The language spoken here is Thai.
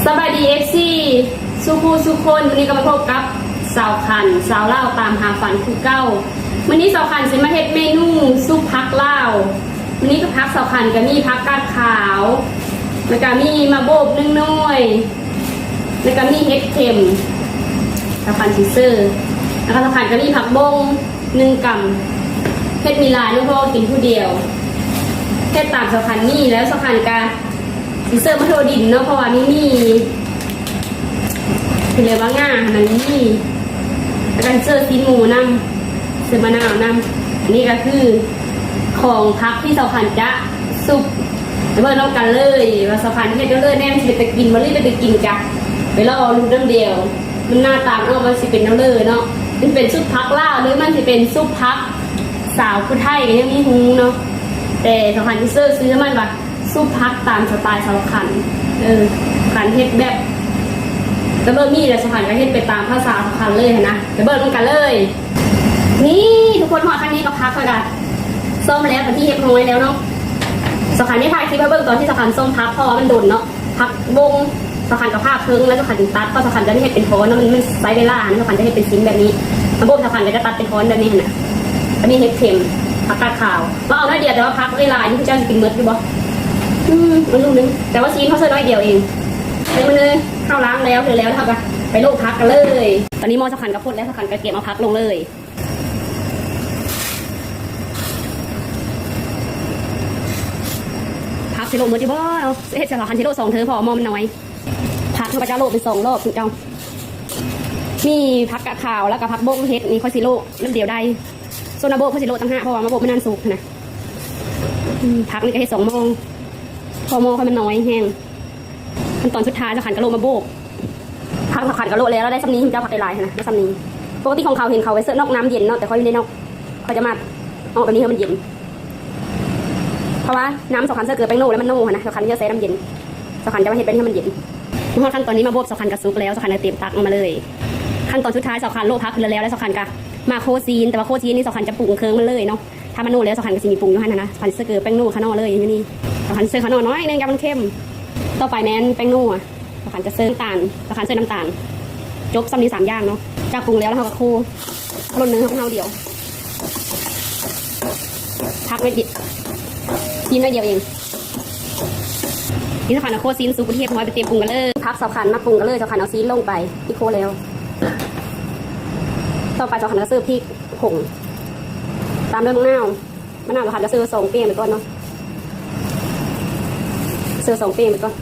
สบายดีFCสุภูสุคนวันนี้ก็มาพบกับสาวขันสาวเล่าตามหาฝันคือเก้าวันนี้สาวขันสิมาเฮ็ดเมนูซุปพักเล่าวันนี้ก็พักสาวขันก็มีพักกาดขาวแล้วก็มีมะโบบนึ่งน้อยแล้วก็มีเห็ดเข็มสาวขันซีเซอร์แล้วก็สาวขันก็มีผักบง1 กำเฮ็ดมีลายลูกพ่อกินผู้เดียวเฮ็ดตามสาวขันนี่แล้วสาวขันก็ซีเซอร์มาโทดินเนาะเพราะว่ามีคือเรียกว่าง่ามันนี่แล้วกันเซอร์ซีหมูน้ำเซอร์มะนาวน้ำอันนี้ก็คือของพักที่สาวขันจะซุปเพื่อนเรากันเลยว่าสาวขันที่เฮ็ดเลยแน่มันจะไปกินมันรีบไปกินกันไปรอลูกน้ำเดียวมันหน้าตาออกมาสิเป็นน้ำเลยเนาะมันเป็นซุปพักล่าหรือมันจะเป็นซุปพักสาวผู้ไทยก็ยังมีหูเนาะแต่สาวขันที่ซื้อมันแบบซุปพักตามสไตล์สาวขันขันเฮ็ดแบบระเบิดมีแต่สาวขันก็เฮ็ดไปตามภาษาสาวขันเลยนะระเบิดต้องกันเลยนี่ทุกคนหอดคันนี้ก็พักแล้วกันส้มแล้วแต่ที่เฮ็ดน้อยแล้วเนาะสาวขันไม่ถ่ายคลิปเบิ้งตอนที่สาวขันส้มพักเพราะว่ามันโดนเนาะพักบงสาวขันกับภาพเพิงแล้วสาวขันตัดเพราะสาวขันจะไม่เฮ็ดเป็นท้อนแล้วมันไซส์เวลาสาวขันจะเฮ็ดเป็นชิ้นแบบนี้ระบบสาวขันก็จะตัดเป็นท้อนแบบนี้นะอันนี้เฮ็ดเค็มผักกาดขาวว่าเอาหน้าเดียวแต่ว่าพักเวลาที่พี่เจ้าจะกินมื้ออยู่บ่มันลูกนึงแต่ว่าชิ้นเขาเสื้อน้อยเดียวเองมันเลยเข้าล้างแล้วเลยแล้วทำกันไปโลกพักกันเลยตอนนี้มอสขันกระพุ้นแล้วสขันกระเก็บมาพักลงเลยพักสิโลมือที่บ่เอาเฮ็ดสขันสิโล2เธอพอมอมันน้อยพักเขาจะโลเป็น2 รอบถึงเจ้ามีพักกะขาวแล้วก็พักโบกเฮ็ดนี่ค่อยสิโลน้ำเดียวได้โซนาโบค่อยสิโลตั้ง5เพราะว่ามาโบไม่นานสุกนะพักนี่ก็ให้2 โมงพอโมค่อยมันน้อยแห้งขั้นตอนสุดท้ายสขันกะโลมาโบกพักสขันกะโลแล้วได้ซ้ำนี้เจ้าผักได้ลายนะได้ซ้ำนี้ปกติของเขาเห็นเขาไว้เสื้อนอกน้ำเย็นเนาะแต่เขาอยู่ในนอกเขาจะมาเอาแบบนี้ให้มันเย็นเพราะว่าน้ำสขันเสื้อเกลือแป้งโน่แล้วมันโน่นะสขันจะใส่น้ำเย็นสขันจะมาเห็นเป็นให้มันเย็นขั้นตอนนี้มาโบกสขันกระซุกแล้วสขันเลยเตรียมตักมาเลยขั้นตอนสุดท้ายสขันโลพักแล้วแล้วสขันกะมาโคซีนแต่ว่าโคซีนนี่สขันจะปรุงเคืองมันเลยเนาะถ้ามันโน่แล้วสขันก็จะมีปรุงอยู่ให้นะสขันเสื้อเกลือแป้งโน่ข้างนอกเลยอยู่นี่สขันเสื้อข้างนอกน้อยนึงกับมันเข้มต่อไปแม่นแป้งนัวสขันจะเสื้อน้ำตาลสขันเสื้อน้ำตาลจบซ้ำนี้3 อย่างเนาะจากปรุงแล้วเราก็คู่ร่นเนื้อของเราเดียวพักไว้ดิซีนไว้เดียวเองนี่สขันเอาโคซีนซุปกระเทียมน้อยไปเตรียมปรุงกันเลยพักสขันมาปรุงกันเลยสขันเอาซีนลงไปที่โคแล้วต่อไปสขันก็เสิร์ฟพริกผงตามด้วยมะนาวสขันจะเสิร์ฟ2 เปียงไปก่อนเนาะเสิร์ฟ2 เปียงไปก่อน